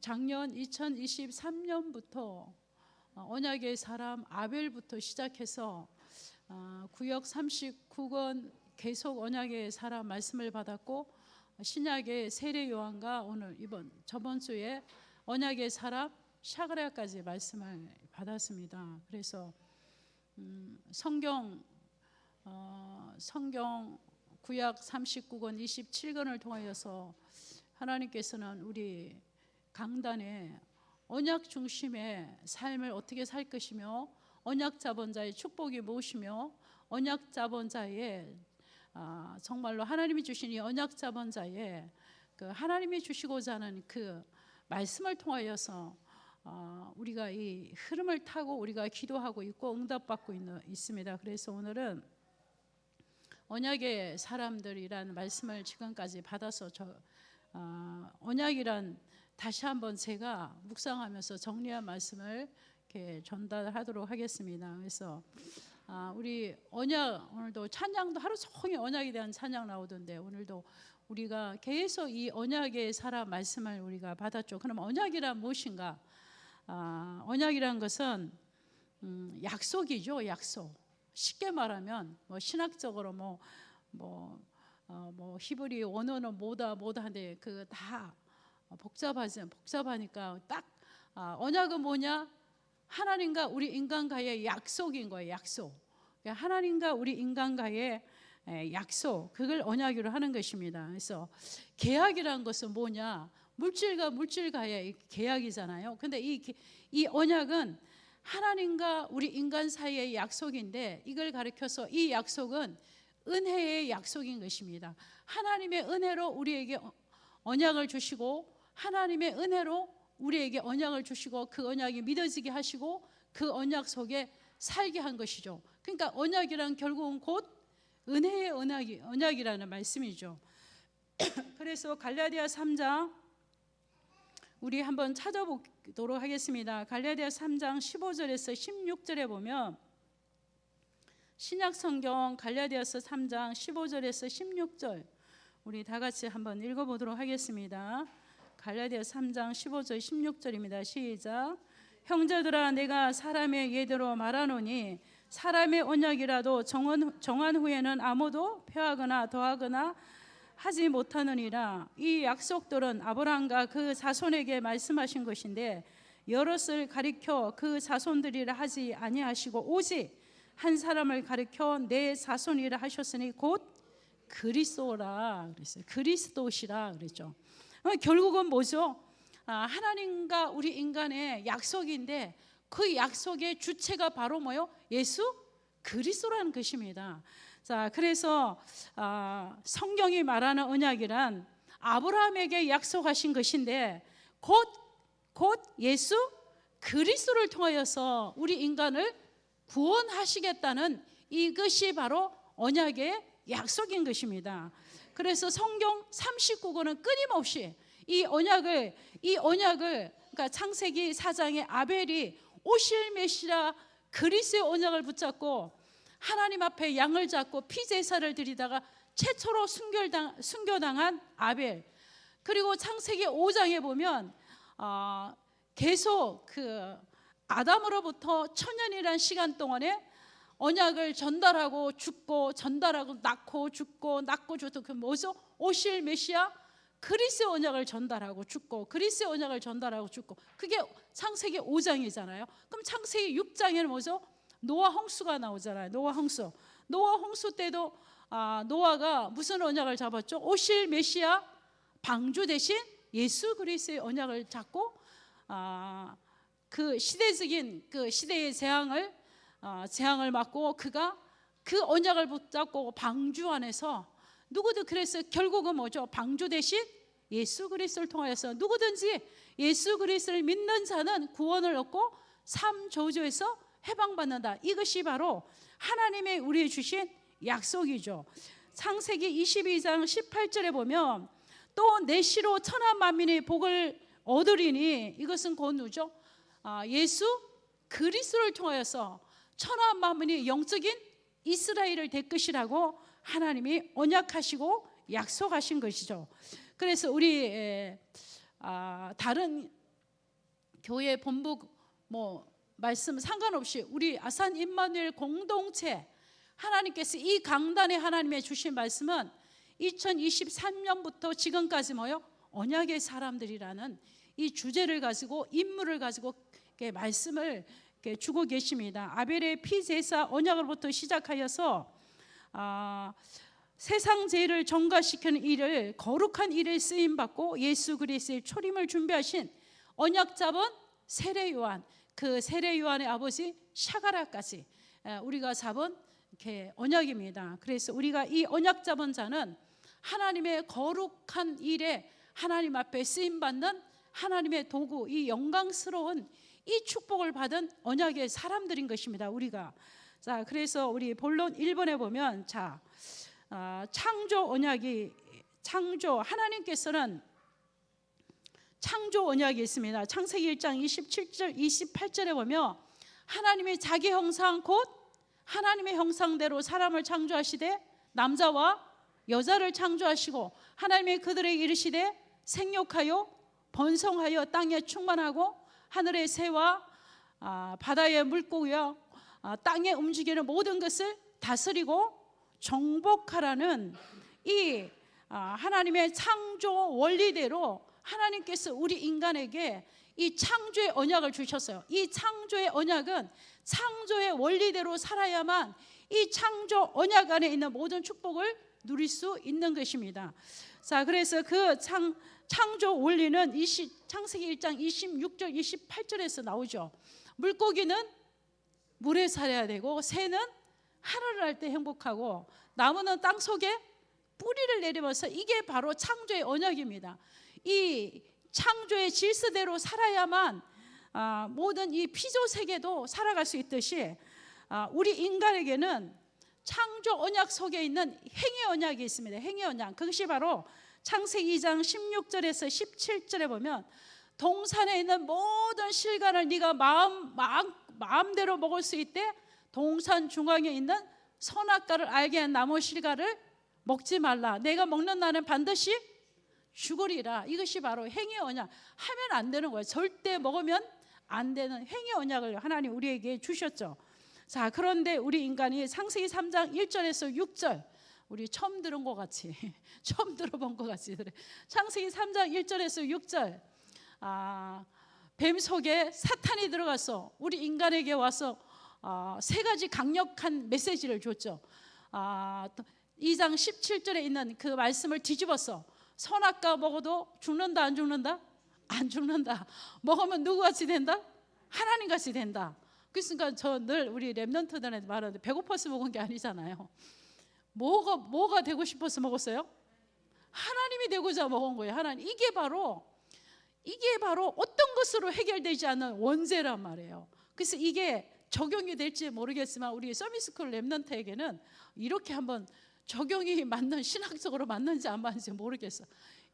작년 2023년부터 언약의 사람 아벨부터 시작해서 구역 39권 계속 언약의 사람 말씀을 받았고, 신약의 세례 요한과 오늘 저번 주에 언약의 사람 샤가랴까지 말씀을 받았습니다. 그래서 성경 구약 39권 27권을 통하여서 하나님께서는 우리 강단에 언약 중심의 삶을 어떻게 살 것이며, 언약 자본자의 축복이 무엇이며, 언약 자본자의 정말로 하나님이 주신 이 언약 자본자의 그 하나님이 주시고자 하는 그 말씀을 통하여서 우리가 이 흐름을 타고 우리가 기도하고 있고 응답받고 있습니다. 그래서 오늘은 언약의 사람들이라는 말씀을 지금까지 받아서 언약이란 다시 한번 제가 묵상하면서 정리한 말씀을 이렇게 전달하도록 하겠습니다. 그래서 우리 언약, 오늘도 찬양도 하루 종일 언약에 대한 찬양 나오던데, 오늘도 우리가 계속 이 언약의 사람 말씀을 우리가 받았죠. 그럼 언약이란 무엇인가? 언약이란 것은 약속이죠. 약속. 쉽게 말하면 신학적으로 히브리 원어는 뭐다 한데 그 다 복잡하니까 딱 언약은 뭐냐? 하나님과 우리 인간과의 약속인 거예요. 약속. 하나님과 우리 인간과의 약속, 그걸 언약으로 하는 것입니다. 그래서 계약이라는 것은 뭐냐? 물질과 물질과의 계약이잖아요. 근데 이 언약은 하나님과 우리 인간 사이의 약속인데, 이걸 가리켜서 이 약속은 은혜의 약속인 것입니다. 하나님의 은혜로 우리에게 언약을 주시고, 하나님의 은혜로 우리에게 언약을 주시고, 그 언약이 믿어지게 하시고 그 언약 속에 살게 한 것이죠. 그러니까 언약이란 결국은 곧 은혜의 언약이라는 말씀이죠. 그래서 갈라디아 3장 우리 한번 찾아보도록 하겠습니다. 갈라디아 3장 15절에서 16절에 보면, 신약 성경 갈라디아서 3장 15절에서 16절 우리 다 같이 한번 읽어보도록 하겠습니다. 갈라디아 3장 15절 16절입니다. 시작. 형제들아, 내가 사람의 예대로 말하노니 사람의 언약이라도 정한 후에는 아무도 폐하거나 더하거나 하지 못하느니라. 이 약속들은 아브라함과 그 자손에게 말씀하신 것인데, 여럿을 가리켜 그 자손들이라 하지 아니하시고 오직 한 사람을 가리켜 내 자손이라 하셨으니 곧 그리스도라 그랬어요. 그리스도시라 그랬죠. 결국은 뭐죠? 하나님과 우리 인간의 약속인데, 그 약속의 주체가 바로 뭐요? 예수 그리스도라는 것입니다. 자, 그래서 성경이 말하는 언약이란 아브라함에게 약속하신 것인데, 곧 예수 그리스도를 통하여서 우리 인간을 구원하시겠다는 이것이 바로 언약의 약속인 것입니다. 그래서 성경 39권은 끊임없이 이 언약을 그러니까 창세기 4장의 아벨이 오실 메시아 그리스도의 언약을 붙잡고 하나님 앞에 양을 잡고 피제사를 드리다가 최초로 순교당한 아벨, 그리고 창세기 5장에 보면 계속 그 아담으로부터 천년이라는 시간 동안에 언약을 전달하고 죽고, 전달하고 낳고 죽고, 낳고 죽고, 그 뭐죠? 오실 메시아 그리스도의 언약을 전달하고 죽고, 그리스도의 언약을 전달하고 죽고, 그게 창세기 5장이잖아요. 그럼 창세기 6장에는 뭐죠? 노아 홍수가 나오잖아요. 노아 홍수 때도 노아가 무슨 언약을 잡았죠? 오실 메시아 방주 대신 예수 그리스도의 언약을 잡고 그 시대적인 그 시대의 재앙을 막고, 그가 그 언약을 붙잡고 방주 안에서 누구도, 그래서 결국은 뭐죠? 방주 대신 예수 그리스도를 통하여서 누구든지 예수 그리스도를 믿는 자는 구원을 얻고 삶 저주에서 해방받는다. 이것이 바로 하나님의 우리에 주신 약속이죠. 창세기 22장 18절에 보면, 또 내 씨로 천하 만민의 복을 얻으리니, 이것은 곧 누구죠? 예수 그리스도를 통하여서 천하 만민이 영적인 이스라엘을 될 것이라고 하나님이 언약하시고 약속하신 것이죠. 그래서 우리 다른 교회 본부 뭐 말씀 상관없이 우리 아산 임마누엘 공동체, 하나님께서 이 강단에 하나님의 주신 말씀은 2023년부터 지금까지 뭐요? 언약의 사람들이라는 이 주제를 가지고, 인물을 가지고 이렇게 말씀을 이렇게 주고 계십니다. 아벨의 피 제사 언약으로부터 시작하여서 세상 죄를 정과시키는 일을, 거룩한 일에 쓰임 받고 예수 그리스도의 초림을 준비하신 언약 잡은 세례 요한, 그 세례 요한의 아버지 샤가라까지 우리가 잡은 이렇게 언약입니다. 그래서 우리가 이 언약 잡은 자는 하나님의 거룩한 일에 하나님 앞에 쓰임 받는 하나님의 도구, 이 영광스러운 이 축복을 받은 언약의 사람들인 것입니다. 우리가. 자, 그래서 우리 본론 1번에 보면 창조 언약이, 하나님께서는 창조 언약이 있습니다. 창세기 1장 27절 28절에 보면 하나님이 자기 형상 곧 하나님의 형상대로 사람을 창조하시되 남자와 여자를 창조하시고 하나님이 그들에게 이르시되 생육하여 번성하여 땅에 충만하고 하늘의 새와 바다의 물고기와 땅에 움직이는 모든 것을 다스리고 정복하라는 이 하나님의 창조 원리대로 하나님께서 우리 인간에게 이 창조의 언약을 주셨어요. 이 창조의 언약은 창조의 원리대로 살아야만 이 창조 언약 안에 있는 모든 축복을 누릴 수 있는 것입니다. 자, 그래서 그 창조 원리는 창세기 1장 26절 28절에서 나오죠. 물고기는 물에 살아야 되고 새는 하늘을 날 때 행복하고 나무는 땅 속에 뿌리를 내리면서, 이게 바로 창조의 언약입니다. 이 창조의 질서대로 살아야만 모든 이 피조 세계도 살아갈 수 있듯이 우리 인간에게는 창조 언약 속에 있는 행위 언약이 있습니다. 행위 언약, 그것이 바로 창세기 2장 16절에서 17절에 보면 동산에 있는 모든 실과를 네가 마음대로 먹을 수 있되 동산 중앙에 있는 선악과를 알게 한 나무 실과를 먹지 말라. 내가 먹는 날은 반드시 죽으리라. 이것이 바로 행위 언약. 하면 안 되는 거예요. 절대 먹으면 안 되는 행위 언약을 하나님 우리에게 주셨죠. 자, 그런데 우리 인간이 창세기 3장 1절에서 6절, 우리 처음 들은 것 같이 처음 들어본 것 같이 그래. 창세기 3장 1절에서 6절, 뱀 속에 사탄이 들어가서 우리 인간에게 와서 세 가지 강력한 메시지를 줬죠. 2장 17절에 있는 그 말씀을 뒤집어서 선악과 먹어도 죽는다 안 죽는다? 안 죽는다. 먹으면 누구같이 된다? 하나님같이 된다. 그러니까 저 늘 우리 랩런트들한테 말하는데 배고파서 먹은 게 아니잖아요. 뭐가 되고 싶어서 먹었어요? 하나님이 되고자 먹은 거예요. 하나님. 이게 바로 어떤 것으로 해결되지 않는 원죄란 말이에요. 그래서 이게 적용이 될지 모르겠지만 우리 서밋스쿨 랩런트에게는 이렇게 한번 적용이 맞는, 신학적으로 맞는지 안 맞는지 모르겠어.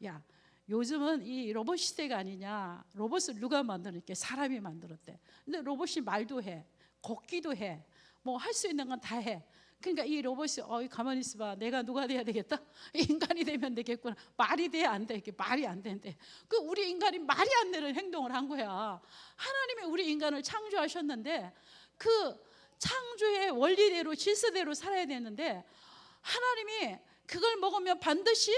야, 요즘은 이 로봇 시대가 아니냐. 로봇을 누가 만드니까 사람이 만들었대. 근데 로봇이 말도 해, 걷기도 해, 뭐 할 수 있는 건 다 해. 그러니까 이 로봇이 가만히 있어봐. 내가 누가 돼야 되겠다? 인간이 되면 되겠구나. 말이 돼 안 돼? 이게 말이 안 된대. 그 우리 인간이 말이 안 되는 행동을 한 거야. 하나님이 우리 인간을 창조하셨는데 그 창조의 원리대로 질서대로 살아야 되는데 하나님이 그걸 먹으면 반드시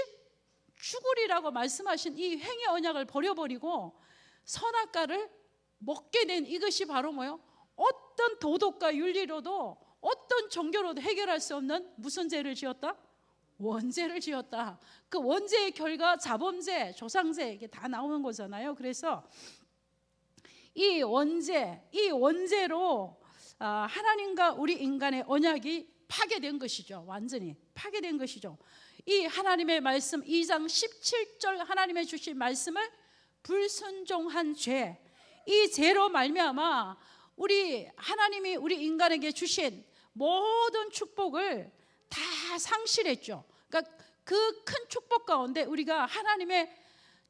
죽으리라고 말씀하신 이 행위 언약을 버려버리고 선악과를 먹게 된, 이것이 바로 뭐요? 어떤 도덕과 윤리로도 어떤 종교로도 해결할 수 없는 무슨 죄를 지었다? 원죄를 지었다. 그 원죄의 결과 자범죄, 조상죄, 이게 다 나오는 거잖아요. 그래서 이 원죄로 하나님과 우리 인간의 언약이 파괴된 것이죠. 완전히 파괴된 것이죠. 이 하나님의 말씀 2장 17절 하나님의 주신 말씀을 불순종한 죄, 이 죄로 말미암아 우리 하나님이 우리 인간에게 주신 모든 축복을 다 상실했죠. 그러니까 그 큰 축복 가운데 우리가 하나님의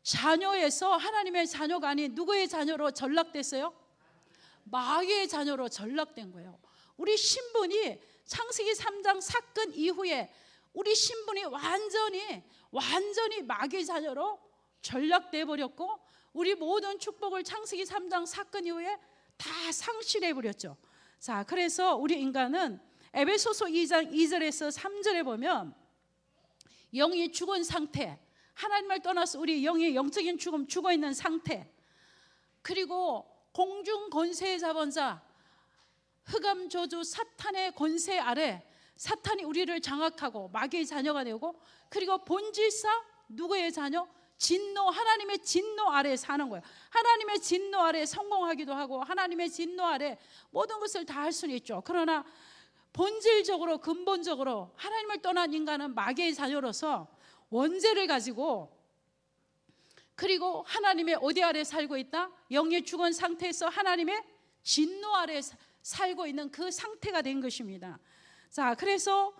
자녀에서 하나님의 자녀가 아닌 누구의 자녀로 전락됐어요? 마귀의 자녀로 전락된 거예요. 우리 신분이 창세기 3장 사건 이후에 우리 신분이 완전히 마귀의 자녀로 전락돼 버렸고 우리 모든 축복을 창세기 3장 사건 이후에 다 상실해 버렸죠. 자, 그래서 우리 인간은 에베소서 2장 2절에서 3절에 보면 영이 죽은 상태, 하나님을 떠나서 우리 영이 영적인 죽음, 죽어 있는 상태, 그리고 공중 권세의 자본자 흑암 저주 사탄의 권세 아래 사탄이 우리를 장악하고 마귀의 자녀가 되고, 그리고 본질상 누구의 자녀? 진노, 하나님의 진노 아래 사는 거예요. 하나님의 진노 아래 성공하기도 하고 하나님의 진노 아래 모든 것을 다 할 수는 있죠. 그러나 본질적으로 근본적으로 하나님을 떠난 인간은 마귀의 자녀로서 원죄를 가지고, 그리고 하나님의 어디 아래 살고 있다? 영의 죽은 상태에서 하나님의 진노 아래 살고 있는 그 상태가 된 것입니다. 자, 그래서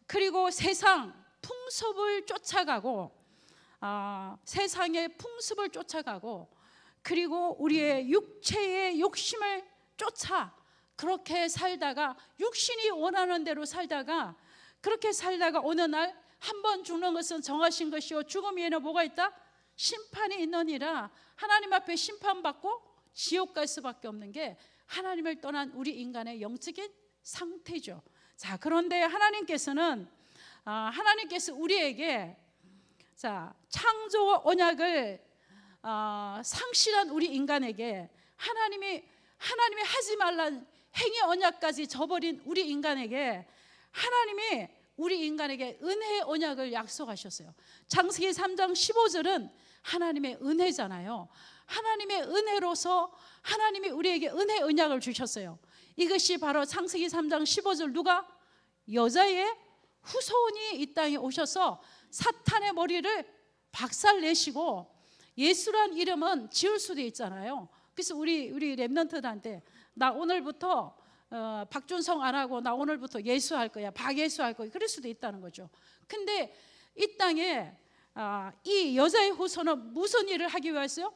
그리고 세상 풍습을 쫓아가고, 세상의 풍습을 쫓아가고, 그리고 우리의 육체의 욕심을 쫓아 그렇게 살다가 육신이 원하는 대로 살다가, 그렇게 살다가 어느 날 한 번 죽는 것은 정하신 것이요 죽음 위에는 뭐가 있다? 심판이 있느니라. 하나님 앞에 심판받고 지옥 갈 수밖에 없는 게 하나님을 떠난 우리 인간의 영적인 상태죠. 자, 그런데 하나님께서 우리에게 창조와 언약을 상실한 우리 인간에게 하나님이 하지 말란 행위 언약까지 저버린 우리 인간에게 하나님이 우리 인간에게 은혜의 언약을 약속하셨어요. 창세기 3장 15절은 하나님의 은혜잖아요. 하나님의 은혜로서 하나님이 우리에게 은혜 언약을 주셨어요. 이것이 바로 창세기 3장 15절, 누가? 여자의 후손이 이 땅에 오셔서 사탄의 머리를 박살내시고, 예수란 이름은 지을 수도 있잖아요. 그래서 우리 랩런트들한테 나 오늘부터 박준성 안 하고 나 오늘부터 예수 할 거야, 박예수 할 거야, 그럴 수도 있다는 거죠. 근데 이 땅에 이 여자의 후손은 무슨 일을 하기 위해서요?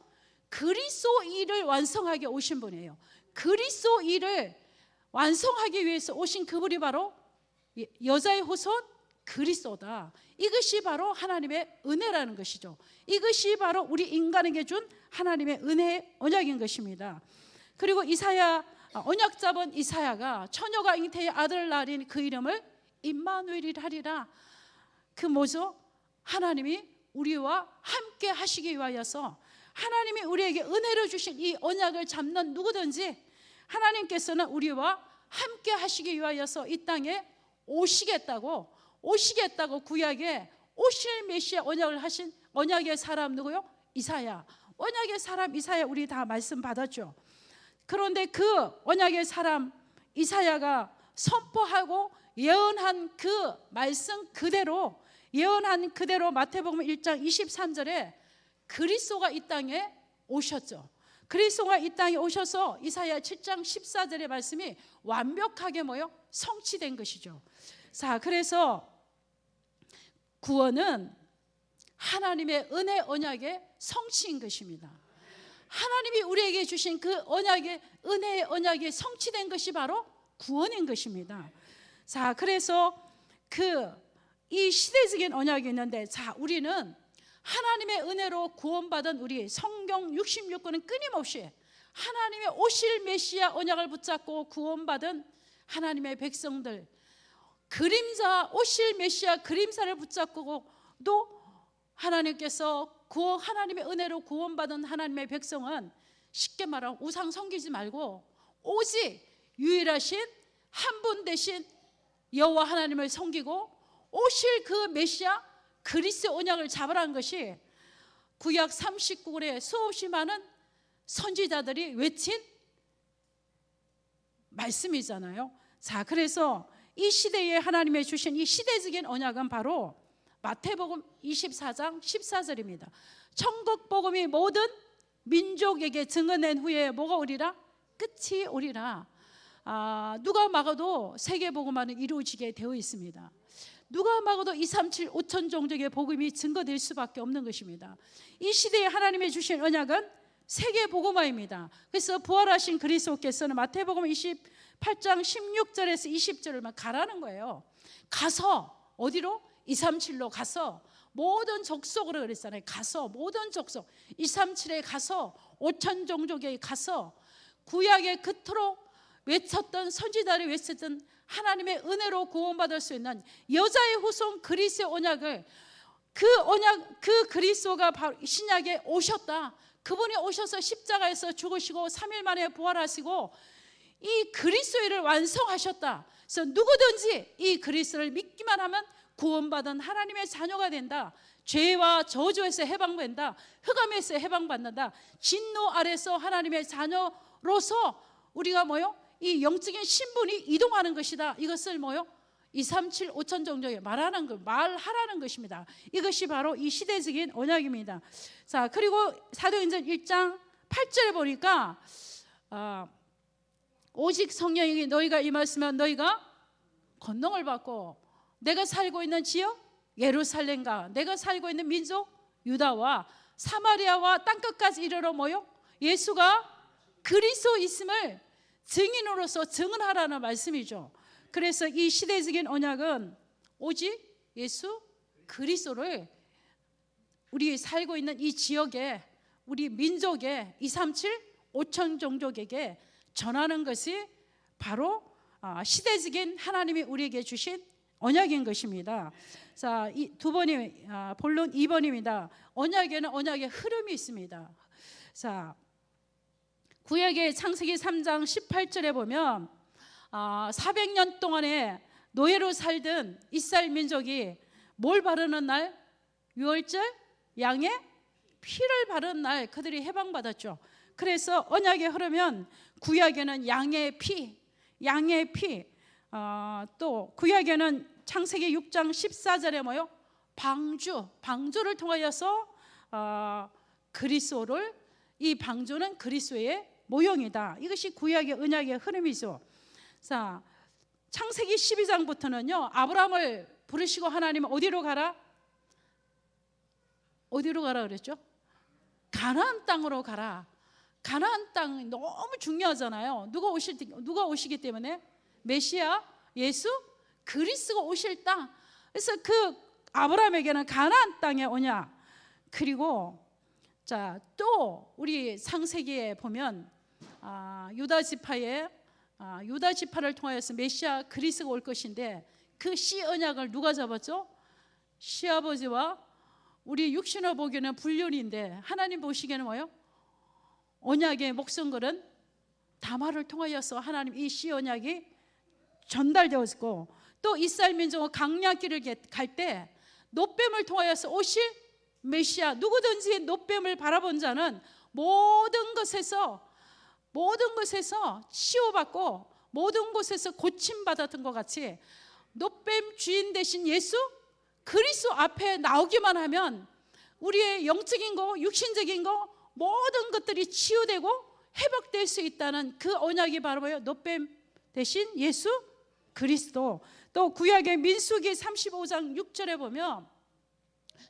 그리스도 일을 완성하게 오신 분이에요. 그리스도 일을 완성하기 위해서 오신 그분이 바로 여자의 후손 그리스도다. 이것이 바로 하나님의 은혜라는 것이죠. 이것이 바로 우리 인간에게 준 하나님의 은혜의 언약인 것입니다. 그리고 언약 잡은 이사야가 처녀가 잉태의 아들을 낳으니 그 이름을 임마누엘이라 하리라. 그 뭐죠? 하나님이 우리와 함께 하시기 위하여서, 하나님이 우리에게 은혜를 주신 이 언약을 잡는 누구든지 하나님께서는 우리와 함께 하시기 위하여서 이 땅에 오시겠다고 구약에 오실 메시아 언약을 하신 언약의 사람 누구요? 이사야. 언약의 사람 이사야 우리 다 말씀 받았죠. 그런데 그 언약의 사람 이사야가 선포하고 예언한 그 말씀 그대로, 마태복음 1장 23절에 그리스도가 이 땅에 오셨죠. 그리스도가 이 땅에 오셔서 이사야 7장 14절의 말씀이 완벽하게 성취된 것이죠. 자, 그래서 구원은 하나님의 은혜 언약의 성취인 것입니다. 하나님이 우리에게 주신 그 은혜의 언약이 성취된 것이 바로 구원인 것입니다. 자, 그래서 이 시대적인 언약이 있는데, 우리는 하나님의 은혜로 구원받은 우리 성경 66권은 끊임없이 하나님의 오실 메시아 언약을 붙잡고 구원받은 하나님의 백성들, 오실 메시아 그림자를 붙잡고도 하나님께서 하나님의 은혜로 구원받은 하나님의 백성은 쉽게 말하면 우상 섬기지 말고 오직 유일하신 한 분 대신 여호와 하나님을 섬기고 오실 그 메시아 그리스도 언약을 잡으라는 것이 구약 39권에 수없이 많은 선지자들이 외친 말씀이잖아요. 자, 그래서 이 시대에 하나님의 주신 이 시대적인 언약은 바로 마태복음 24장 14절입니다. 천국 복음이 모든 민족에게 증언된 후에 뭐가 오리라? 끝이 오리라. 누가 막아도 세계 복음화는 이루어지게 되어 있습니다. 누가 막아도 237 5천 종족의 복음이 증거될 수밖에 없는 것입니다. 이 시대에 하나님의 주신 언약은 세계 복음화입니다. 그래서 부활하신 그리스도께서는 마태복음 28장 16절에서 20절을 가라는 거예요. 가서 어디로? 237로 가서 모든 족속으로 그랬잖아요. 가서 모든 족속 237에 가서 5천 종족에 가서 구약의 그토록 외쳤던 선지자들이 외쳤던 하나님의 은혜로 구원받을 수 있는 여자의 후손 그리스도의 언약을 그 그리스도가 바로 신약에 오셨다. 그분이 오셔서 십자가에서 죽으시고 3일 만에 부활하시고 이 그리스도를 완성하셨다. 그래서 누구든지 이 그리스도를 믿기만 하면 구원받은 하나님의 자녀가 된다. 죄와 저주에서 해방된다. 흑암에서 해방받는다. 진노 아래서 하나님의 자녀로서 우리가 이 영적인 신분이 이동하는 것이다. 이것을 237 5천 종족에 말하라는 것입니다. 이것이 바로 이 시대적인 언약입니다. 자, 그리고 사도행전 1장 8절에 보니까 오직 성령이 너희가 임하시면 너희가 권능을 받고 내가 살고 있는 지역 예루살렘과 내가 살고 있는 민족 유다와 사마리아와 땅끝까지 이르러 예수가 그리스도 있음을 증인으로서 증언하라는 말씀이죠. 그래서 이 시대적인 언약은 오직 예수 그리스도를 우리 살고 있는 이 지역에 우리 민족에 237 5천 종족에게 전하는 것이 바로 시대적인 하나님이 우리에게 주신 언약인 것입니다. 자, 이 두 번이 본론 2번입니다. 언약에는 언약의 흐름이 있습니다. 자, 구약의 창세기 3장 18절에 보면 400년 동안에 노예로 살던 이스라엘 민족이 뭘 바르는 날? 유월절 양의 피를 바르는 날 그들이 해방받았죠. 그래서 언약에 흐르면 구약에는 양의 피, 또 구약에는 창세기 6장 14절에 방주를 통하여서 그리스도를 이 방주는 그리스도의 모형이다. 이것이 구약의 언약의 흐름이죠. 자, 창세기 12장부터는요 아브라함을 부르시고 하나님은 어디로 가라 그랬죠? 가나안 땅으로 가라. 가나안 땅 너무 중요하잖아요. 누가 오시기 때문에 메시아 예수 그리스도가 오실 땅. 그래서 그 아브라함에게는 가나안 땅에 오냐. 그리고 자, 또 우리 창세기에 보면 유다 지파를 통하여서 메시아 그리스도가 올 것인데 그 씨 언약을 누가 잡았죠? 시아버지와 우리 육신을 보기에는 불륜인데 하나님 보시기에는 언약의 목성걸은 다말을 통하여서 하나님 이 씨 언약이 전달되었고 또 이스라엘 민족은 강약길을 갈 때 놋뱀을 통하여서 오실 메시아 누구든지 놋뱀을 바라본 자는 모든 것에서 치유받고 모든 곳에서 고침받았던 것 같이 놋뱀 주인 되신 예수 그리스도 앞에 나오기만 하면 우리의 영적인 거 육신적인 거 모든 것들이 치유되고 회복될 수 있다는 그 언약이 바로 놋뱀 대신 예수 그리스도. 또 구약의 민수기 35장 6절에 보면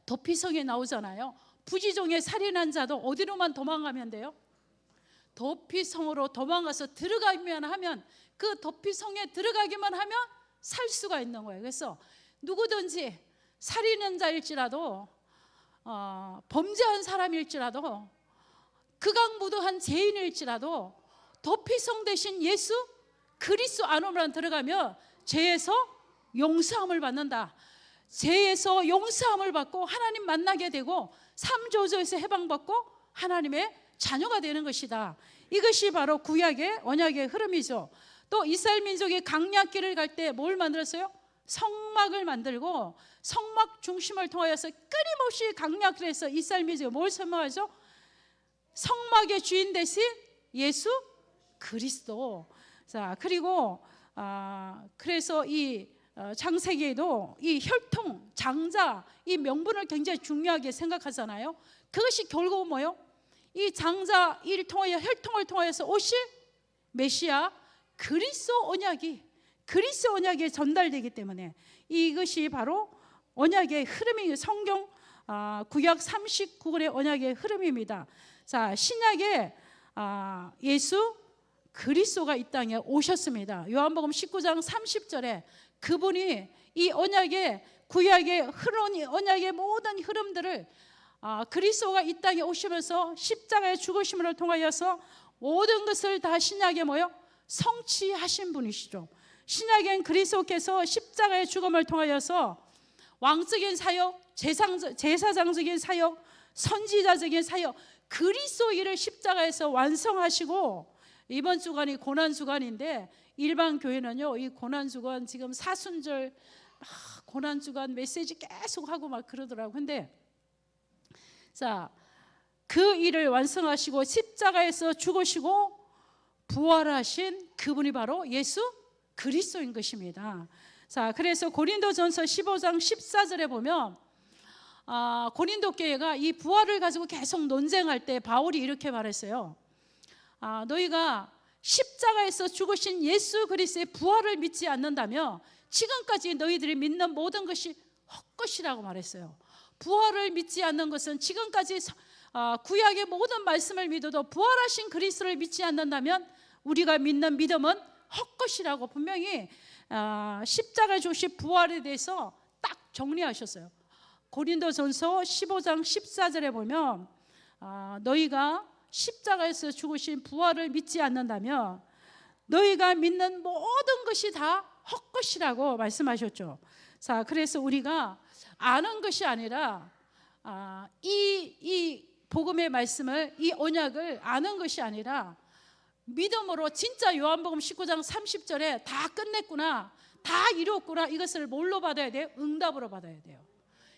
도피성에 나오잖아요. 부지종에 살인한 자도 어디로만 도망가면 돼요? 도피성으로 도망가서 들어가기만 하면 그 도피성에 들어가기만 하면 살 수가 있는 거예요. 그래서 누구든지 살인한 자일지라도 범죄한 사람일지라도 극악무도한 죄인일지라도 도피성 대신 예수 그리스도 안으로만 들어가면 죄에서 용서함을 받는다. 죄에서 용서함을 받고 하나님 만나게 되고 삶조조에서 해방받고 하나님의 자녀가 되는 것이다. 이것이 바로 구약의 언약의 흐름이죠. 또 이스라엘 민족이 강약길을 갈 때 뭘 만들었어요? 성막을 만들고 성막 중심을 통하여서 끊임없이 강약길에서 이스라엘 민족이 뭘 설명하죠? 성막의 주인 대신 예수 그리스도. 자, 그리고 그래서 이 창세기에도 이 혈통, 장자 이 명분을 굉장히 중요하게 생각하잖아요. 그것이 결국 이 장자 일 통하여 혈통을 통해서 오실 메시아 그리스도 언약이 전달되기 때문에 이것이 바로 언약의 흐름이 성경 구약 39권의 언약의 흐름입니다. 자, 신약에 예수 그리스도가 이 땅에 오셨습니다. 요한복음 19장 30절에 그분이 이 언약의 구약의 흐름, 언약의 모든 흐름들을 그리스도가 이 땅에 오시면서 십자가의 죽으심을 통하여서 모든 것을 다 신약에 성취하신 분이시죠. 신약엔 그리스도께서 십자가의 죽음을 통하여서 왕적인 사역, 제사장적인 사역, 선지자적인 사역, 그리스도 일을 십자가에서 완성하시고, 이번 주간이 고난주간인데 일반 교회는요 이 고난주간 지금 사순절 고난주간 메시지 계속 하고 막 그러더라고요. 근데 자, 그 일을 완성하시고 십자가에서 죽으시고 부활하신 그분이 바로 예수 그리스도인 것입니다. 자, 그래서 고린도전서 15장 14절에 보면 고린도 교회가 이 부활을 가지고 계속 논쟁할 때 바울이 이렇게 말했어요. 너희가 십자가에서 죽으신 예수 그리스도의 부활을 믿지 않는다면 지금까지 너희들이 믿는 모든 것이 헛것이라고 말했어요. 부활을 믿지 않는 것은 지금까지 구약의 모든 말씀을 믿어도 부활하신 그리스도를 믿지 않는다면 우리가 믿는 믿음은 헛것이라고 분명히 십자가에 죽으신 부활에 대해서 딱 정리하셨어요. 고린도전서 15장 14절에 보면 너희가 십자가에서 죽으신 부활을 믿지 않는다면 너희가 믿는 모든 것이 다 헛것이라고 말씀하셨죠. 자, 그래서 우리가 아는 것이 아니라 이 복음의 말씀을, 이 언약을 아는 것이 아니라 믿음으로 진짜 요한복음 19장 30절에 다 끝냈구나, 다 이루었구나, 이것을 뭘로 받아야 돼요? 응답으로 받아야 돼요.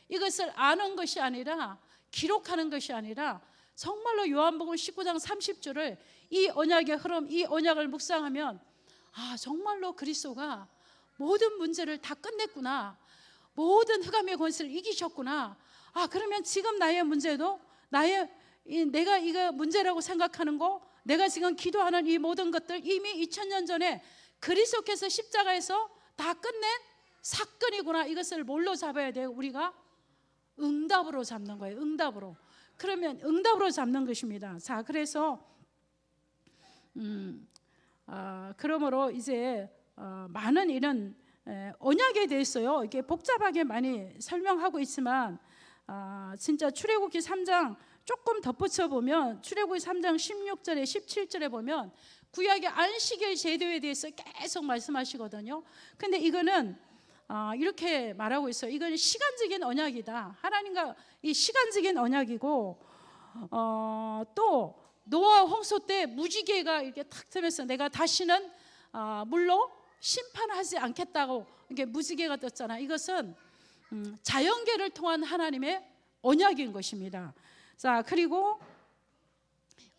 이것을 아는 것이 아니라 기록하는 것이 아니라 정말로 요한복음 19장 30절을 이 언약의 흐름, 이 언약을 묵상하면 정말로 그리스도가 모든 문제를 다 끝냈구나, 모든 흑암의 권세를 이기셨구나. 그러면 지금 나의 문제도 내가 이거 문제라고 생각하는 거, 내가 지금 기도하는 이 모든 것들 이미 2000년 전에 그리스도께서 십자가에서 다 끝낸 사건이구나. 이것을 뭘로 잡아야 돼요? 우리가 응답으로 잡는 거예요. 응답으로. 그러면 응답으로 잡는 것입니다. 자, 그래서 그러므로 이제 많은 이런 언약에 대해서요 이게 복잡하게 많이 설명하고 있지만 진짜 출애굽기 3장 조금 덧붙여 보면 출애굽기 3장 16절에 17절에 보면 구약의 안식일 제도에 대해서 계속 말씀하시거든요. 근데 이거는 이렇게 말하고 있어요. 이건 시간적인 언약이다. 하나님과 이 시간적인 언약이고, 또 노아 홍수 때 무지개가 이렇게 탁 뜨면서 내가 다시는 물로 심판하지 않겠다고 이게 무지개가 떴잖아. 이것은 자연계를 통한 하나님의 언약인 것입니다. 자, 그리고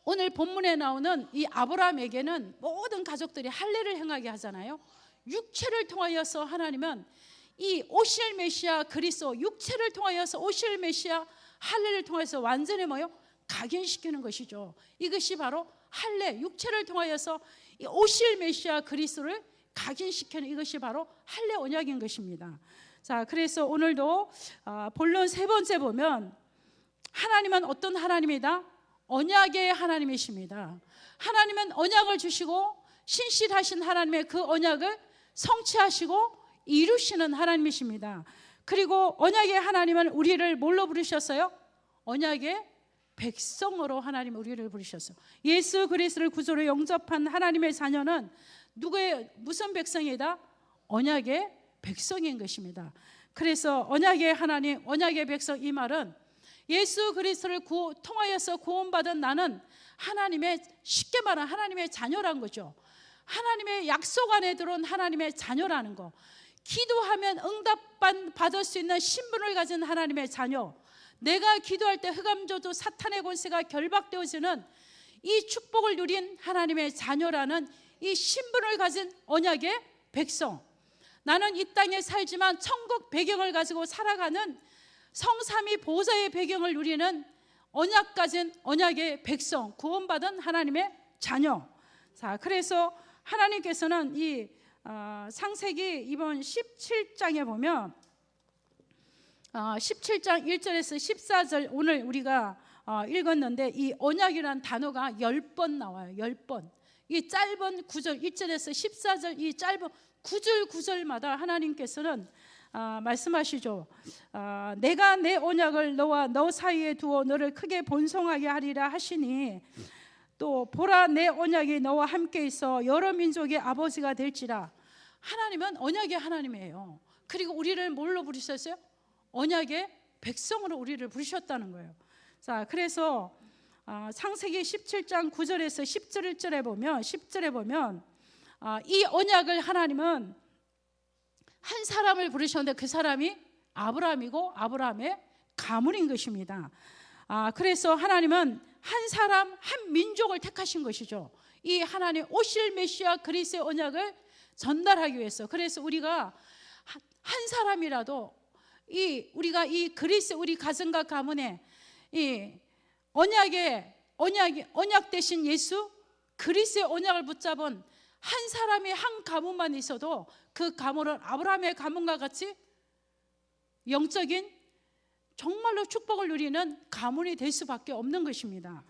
오늘 본문에 나오는 이 아브라함에게는 모든 가족들이 할례를 행하게 하잖아요. 육체를 통하여서 하나님은 이 오실 메시아 그리스도, 육체를 통하여서 오실 메시아 할례를 통해서 완전히 각인시키는 것이죠. 이것이 바로 할례, 육체를 통하여서 이 오실 메시아 그리스도를 각인시키는 이것이 바로 할례 언약인 것입니다. 자, 그래서 오늘도 본론 세 번째 보면 하나님은 어떤 하나님이다? 언약의 하나님이십니다. 하나님은 언약을 주시고 신실하신 하나님의 그 언약을 성취하시고 이루시는 하나님이십니다. 그리고 언약의 하나님은 우리를 뭘로 부르셨어요? 언약의 백성으로 하나님 우리를 부르셨어요. 예수 그리스도를 구주로 영접한 하나님의 자녀는 무슨 백성이다? 언약의 백성인 것입니다. 그래서 언약의 하나님, 언약의 백성, 이 말은 예수 그리스도를 통하여서 구원받은 나는 쉽게 말하면 하나님의 자녀란 거죠. 하나님의 약속 안에 들어온 하나님의 자녀라는 거. 기도하면 받을 수 있는 신분을 가진 하나님의 자녀. 내가 기도할 때 흑암조도 사탄의 권세가 결박되어지는 이 축복을 누린 하나님의 자녀라는 이 신분을 가진 언약의 백성. 나는 이 땅에 살지만 천국 배경을 가지고 살아가는 성삼위 보좌의 배경을 누리는 언약 가진 언약의 백성, 구원받은 하나님의 자녀. 자, 그래서 하나님께서는 이 창세기 이번 17장에 보면 17장 1절에서 14절 오늘 우리가 읽었는데 이 언약이라는 단어가 10번 나와요. 10번. 이 짧은 구절 1절에서 14절 이 짧은 구절 구절마다 하나님께서는 말씀하시죠. 내가 내 언약을 너와 너 사이에 두어 너를 크게 번성하게 하리라 하시니, 또 보라 내 언약이 너와 함께 있어 여러 민족의 아버지가 될지라. 하나님은 언약의 하나님이에요. 그리고 우리를 뭘로 부르셨어요? 언약의 백성으로 우리를 부르셨다는 거예요. 자, 그래서 창세기 17장 9절에서 10절에 보면 이 언약을 하나님은 한 사람을 부르셨는데 그 사람이 아브라함이고 아브라함의 가문인 것입니다. 그래서 하나님은 한 사람 한 민족을 택하신 것이죠. 이 하나님 오실 메시아 그리스도의 언약을 전달하기 위해서. 그래서 우리가 한 사람이라도 우리가 이 그리스도 우리 가정과 가문에 이 언약 대신 예수 그리스도의 언약을 붙잡은 한 사람이 한 가문만 있어도 그 가문은 아브라함의 가문과 같이 영적인 정말로 축복을 누리는 가문이 될 수밖에 없는 것입니다.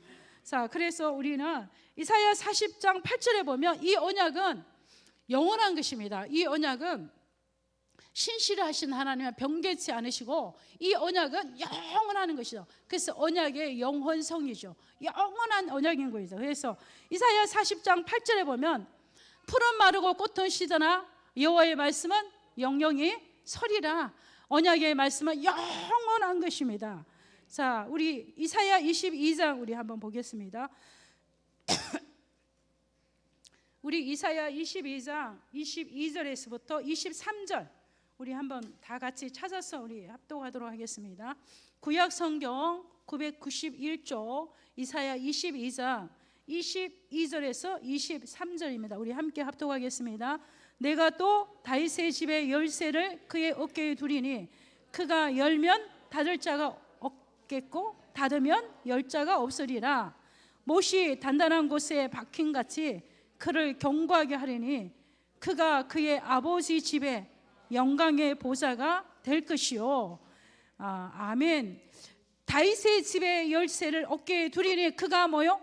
자, 그래서 우리는 이사야 40장 8절에 보면 이 언약은 영원한 것입니다. 이 언약은 신실하신 하나님은 변개치 않으시고 이 언약은 영원한 것이죠. 그래서 언약의 영원성이죠. 영원한 언약인 거죠. 그래서 이사야 40장 8절에 보면 풀은 마르고 꽃은 시드나 여호와의 말씀은 영영이 서리라. 언약의 말씀은 영원한 것입니다. 자, 우리 이사야 22장 우리 한번 보겠습니다. 우리 이사야 22장 22절에서부터 23절 우리 한번 다 같이 찾아서 우리 합독하도록 하겠습니다. 구약 성경 991쪽 이사야 22장 22절에서 23절입니다. 우리 함께 합독하겠습니다. 내가 또 다윗의 집의 열쇠를 그의 어깨에 두리니 그가 열면 닫을 자가 없겠고 닫으면 열 자가 없으리라. 못이 단단한 곳에 박힌같이 그를 견고하게 하리니 그가 그의 아버지 집에 영광의 보좌가 될 것이요. 아멘. 다윗의 집의 열쇠를 어깨에 두리니 그가 뭐요?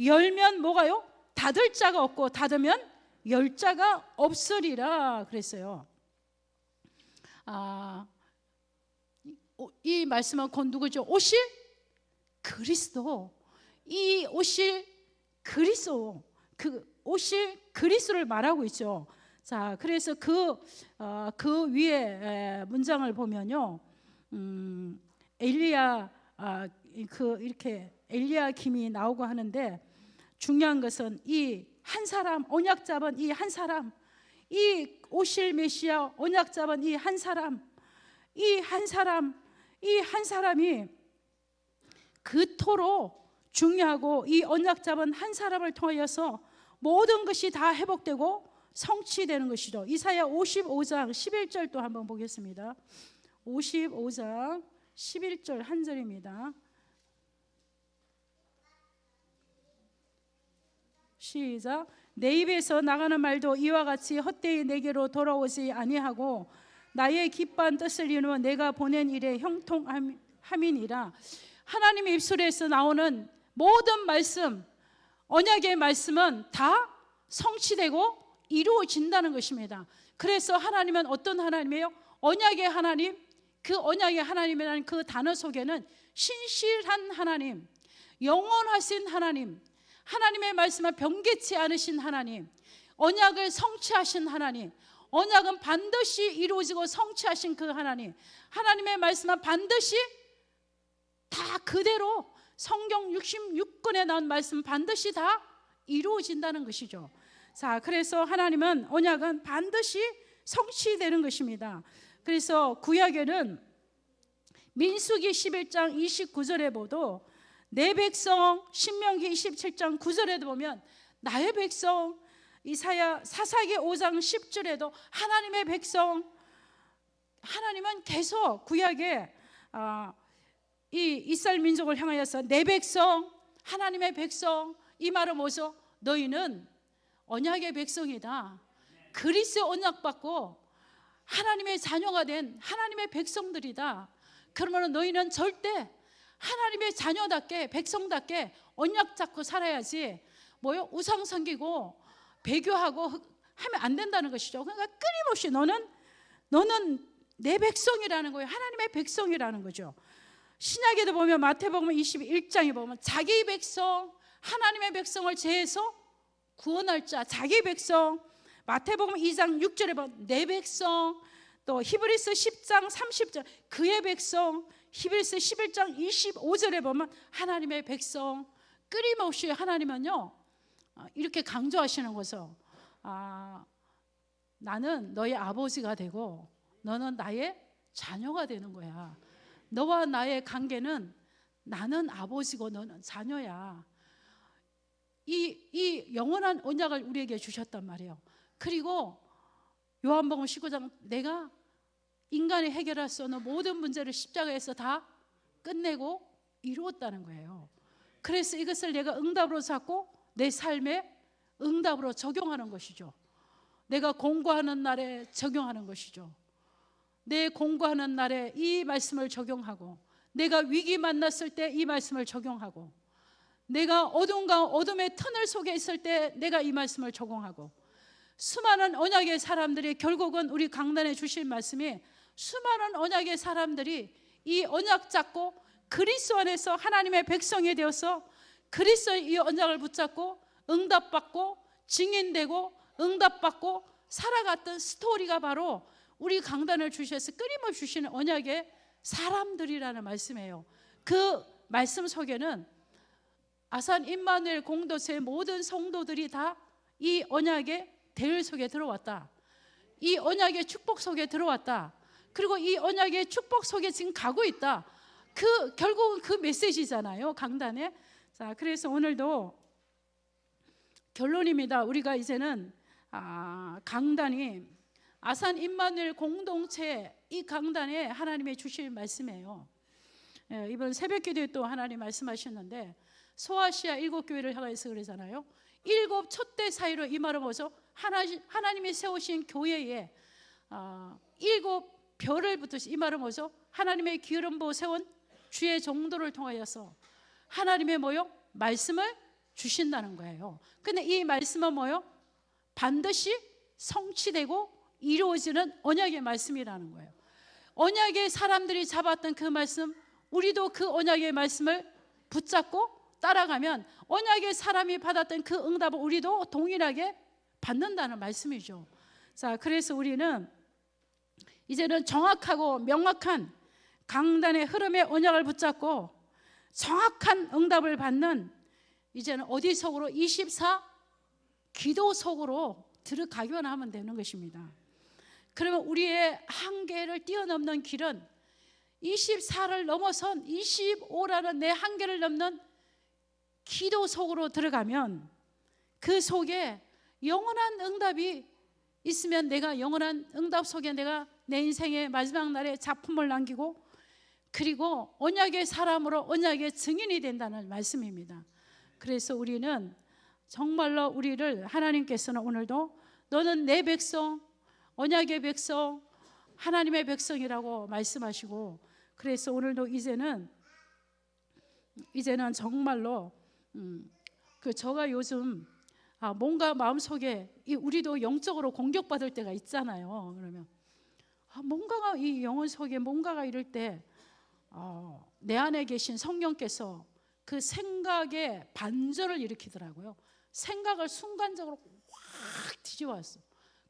열면 뭐가요? 닫을 자가 없고 닫으면 열 자가 없으리라 그랬어요. 이 말씀은 곧 누구죠? 오실 그리스도. 이 오실 그리스도, 오실 그리스도를 말하고 있죠. 자, 그래서 그 위에 문장을 보면요, 이렇게 엘리야김이 나오고 하는데 중요한 것은 이 한 사람, 언약 잡은 이 한 사람, 이 오실 메시아 언약 잡은 이 한 사람, 이 한 사람이 그토록 중요하고 이 언약 잡은 한 사람을 통하여서 모든 것이 다 회복되고 성취되는 것이죠. 이사야 55장 11절도 한번 보겠습니다. 55장 11절 한 절입니다. 시작. 내 입에서 나가는 말도 이와 같이 헛되이 내게로 돌아오지 아니하고 나의 기뻐한 뜻을 이루어 내가 보낸 일에 형통함이니라. 하나님의 입술에서 나오는 모든 말씀, 언약의 말씀은 다 성취되고 이루어진다는 것입니다. 그래서 하나님은 어떤 하나님이에요? 언약의 하나님. 그 언약의 하나님이라는 그 단어 속에는 신실한 하나님, 영원하신 하나님, 하나님의 말씀을 변개치 않으신 하나님, 언약을 성취하신 하나님, 언약은 반드시 이루어지고 성취하신 그 하나님, 하나님의 말씀은 반드시 다 그대로 성경 66권에 나온 말씀 반드시 다 이루어진다는 것이죠. 자, 그래서 하나님은 언약은 반드시 성취되는 것입니다. 그래서 구약에는 민수기 11장 29절에 보도 내 백성, 신명기 27장 9절에도 보면 나의 백성, 이사야 사사기 5장 10절에도 하나님의 백성, 하나님은 계속 구약에 이 이스라엘 민족을 향하여서 내 백성, 하나님의 백성, 이 말은 뭐죠? 너희는 언약의 백성이다. 그리스도의 언약 받고 하나님의 자녀가 된 하나님의 백성들이다. 그러면 너희는 절대 하나님의 자녀답게 백성답게 언약 잡고 살아야지 뭐요? 우상 섬기고 배교하고 하면 안 된다는 것이죠. 그러니까 끊임없이 너는 내 백성이라는 거예요. 하나님의 백성이라는 거죠. 신약에도 보면 마태복음 21장에 보면 자기 백성, 하나님의 백성을 제해서 구원할 자, 자기 백성. 마태복음 2장 6절에 보면 내 백성, 또 히브리서 10장 30절 그의 백성, 히브리서 11장 25절에 보면 하나님의 백성. 끊임없이 하나님은요 이렇게 강조하시는 거죠. 나는 너의 아버지가 되고 너는 나의 자녀가 되는 거야. 너와 나의 관계는 나는 아버지고 너는 자녀야. 이 영원한 언약을 우리에게 주셨단 말이에요. 그리고 요한복음 19장 내가 인간이 해결할 수 없는 모든 문제를 십자가에서 다 끝내고 이루었다는 거예요. 그래서 이것을 내가 응답으로 잡고 내 삶에 응답으로 적용하는 것이죠. 내가 공고하는 날에 적용하는 것이죠. 내 공고하는 날에 이 말씀을 적용하고, 내가 위기 만났을 때 이 말씀을 적용하고, 내가 어둠의 터널 속에 있을 때 내가 이 말씀을 적용하고, 수많은 언약의 사람들이 결국은 우리 강단에 주실 말씀이 수많은 언약의 사람들이 이 언약 잡고 그리스도 안에서 하나님의 백성이 되어서 그리스도의 이 언약을 붙잡고 응답받고 증인되고 응답받고 살아갔던 스토리가 바로 우리 강단을 주셔서 끊임없이 주시는 언약의 사람들이라는 말씀이에요. 그 말씀 속에는 아산 임마누엘 공동체의 모든 성도들이 다 이 언약의 대열 속에 들어왔다. 이 언약의 축복 속에 들어왔다. 그리고 이 언약의 축복 속에 지금 가고 있다. 결국은 그 메시지잖아요, 강단에. 자, 그래서 오늘도 결론입니다. 우리가 이제는 강단이 아산 임마누엘 공동체 이 강단에 하나님의 주실 말씀이에요. 이번 새벽기도에 또 하나님 말씀하셨는데 소아시아 7교회를 향해서 그러잖아요. 7 촛대 사이로 이 말을 보서 하나님이 세우신 교회에 7 별을 붙으시 이 말을 보서 하나님의 기름 부어 세운 주의 종도를 통하여서 하나님의 뭐요? 말씀을 주신다는 거예요. 근데 이 말씀은 뭐요? 반드시 성취되고 이루어지는 언약의 말씀이라는 거예요. 언약의 사람들이 잡았던 그 말씀, 우리도 그 언약의 말씀을 붙잡고 따라가면 언약의 사람이 받았던 그 응답을 우리도 동일하게 받는다는 말씀이죠. 자, 그래서 우리는 이제는 정확하고 명확한 강단의 흐름의 언약을 붙잡고 정확한 응답을 받는 이제는 어디 속으로 24 기도 속으로 들어가기만 하면 되는 것입니다. 그러면 우리의 한계를 뛰어넘는 길은 24를 넘어선 25라는 내 한계를 넘는 기도 속으로 들어가면 그 속에 영원한 응답이 있으면 내가 영원한 응답 속에 내가 내 인생의 마지막 날에 작품을 남기고 그리고 언약의 사람으로 언약의 증인이 된다는 말씀입니다. 그래서 우리는 정말로 우리를 하나님께서는 오늘도 너는 내 백성, 언약의 백성, 하나님의 백성이라고 말씀하시고 그래서 오늘도 이제는 정말로 제가 요즘 뭔가 마음속에 우리도 영적으로 공격받을 때가 있잖아요. 그러면 뭔가가 이 영혼 속에 뭔가가 이럴 때 내 안에 계신 성령께서 그 생각에 반절을 일으키더라고요. 생각을 순간적으로 확 뒤집어왔어.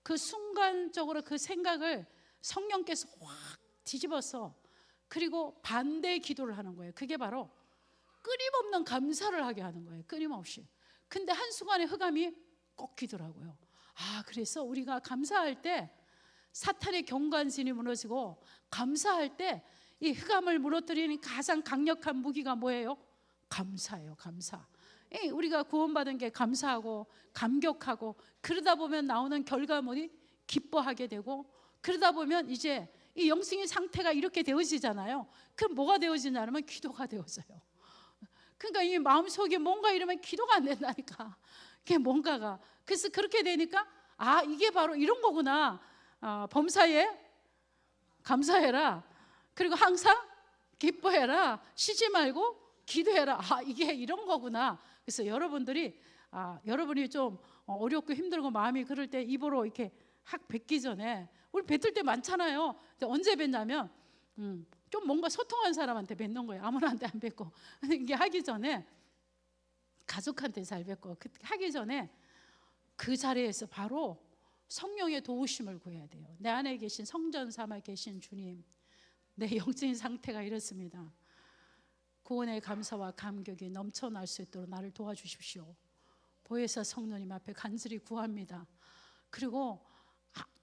그 순간적으로 그 생각을 성령께서 확 뒤집어서 그리고 반대의 기도를 하는 거예요. 그게 바로 끊임없는 감사를 하게 하는 거예요. 끊임없이. 근데 한순간에 흑암이 꺾이더라고요. 그래서 우리가 감사할 때 사탄의 경관신이 무너지고 감사할 때 이 흑암을 무너뜨리는 가장 강력한 무기가 뭐예요? 감사예요. 감사. 우리가 구원받은 게 감사하고 감격하고 그러다 보면 나오는 결과물이 기뻐하게 되고 그러다 보면 이제 이 영성의 상태가 이렇게 되어지잖아요. 그럼 뭐가 되어지냐면 기도가 되어져요. 그러니까 이 마음속에 뭔가 이러면 기도가 안 된다니까. 그게 뭔가가. 그래서 그렇게 되니까 이게 바로 이런 거구나. 범사에 감사해라. 그리고 항상 기뻐해라. 쉬지 말고 기도해라. 이게 이런 거구나. 그래서 여러분들이 여러분이 좀 어렵고 힘들고 마음이 그럴 때 입으로 이렇게 확 뵙기 전에 우리 뱉을 때 많잖아요. 근데 언제 뵙냐면 좀 뭔가 소통한 사람한테 뵙는 거예요. 아무나한테 안 뵙고. 이게 하기 전에 가족한테 잘 뵙고 하기 전에 그 자리에서 바로 성령의 도우심을 구해야 돼요. 내 안에 계신 성전 삼아 계신 주님, 내 영적인 상태가 이렇습니다. 구원의 감사와 감격이 넘쳐날 수 있도록 나를 도와주십시오. 보혜사 성령님 앞에 간절히 구합니다. 그리고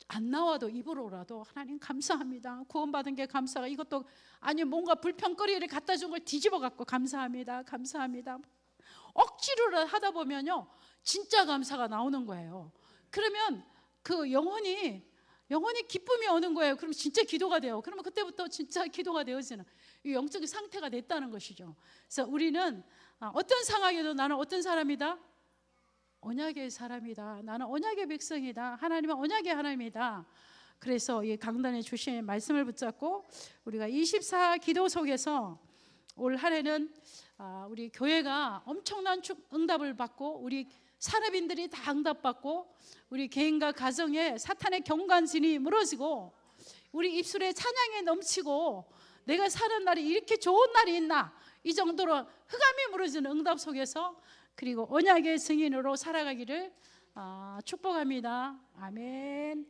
안 나와도 입으로라도 하나님 감사합니다. 구원받은 게 감사가 이것도 아니 뭔가 불평거리를 갖다 준 걸 뒤집어 갖고 감사합니다. 감사합니다. 억지로 하다 보면요 진짜 감사가 나오는 거예요. 그러면 그 영혼이 기쁨이 오는 거예요. 그럼 진짜 기도가 돼요. 그러면 그때부터 진짜 기도가 되어지는 이 영적인 상태가 됐다는 것이죠. 그래서 우리는 어떤 상황에도 나는 어떤 사람이다? 언약의 사람이다. 나는 언약의 백성이다. 하나님은 언약의 하나님이다. 그래서 이 강단에 주신 말씀을 붙잡고 우리가 24 기도 속에서 올 한 해는 우리 교회가 엄청난 응답을 받고 우리 산업인들이 다 응답받고 우리 개인과 가정에 사탄의 경관진이 무너지고 우리 입술에 찬양이 넘치고 내가 사는 날이 이렇게 좋은 날이 있나 이 정도로 흑암이 무너지는 응답 속에서 그리고 언약의 증인으로 살아가기를 축복합니다. 아멘.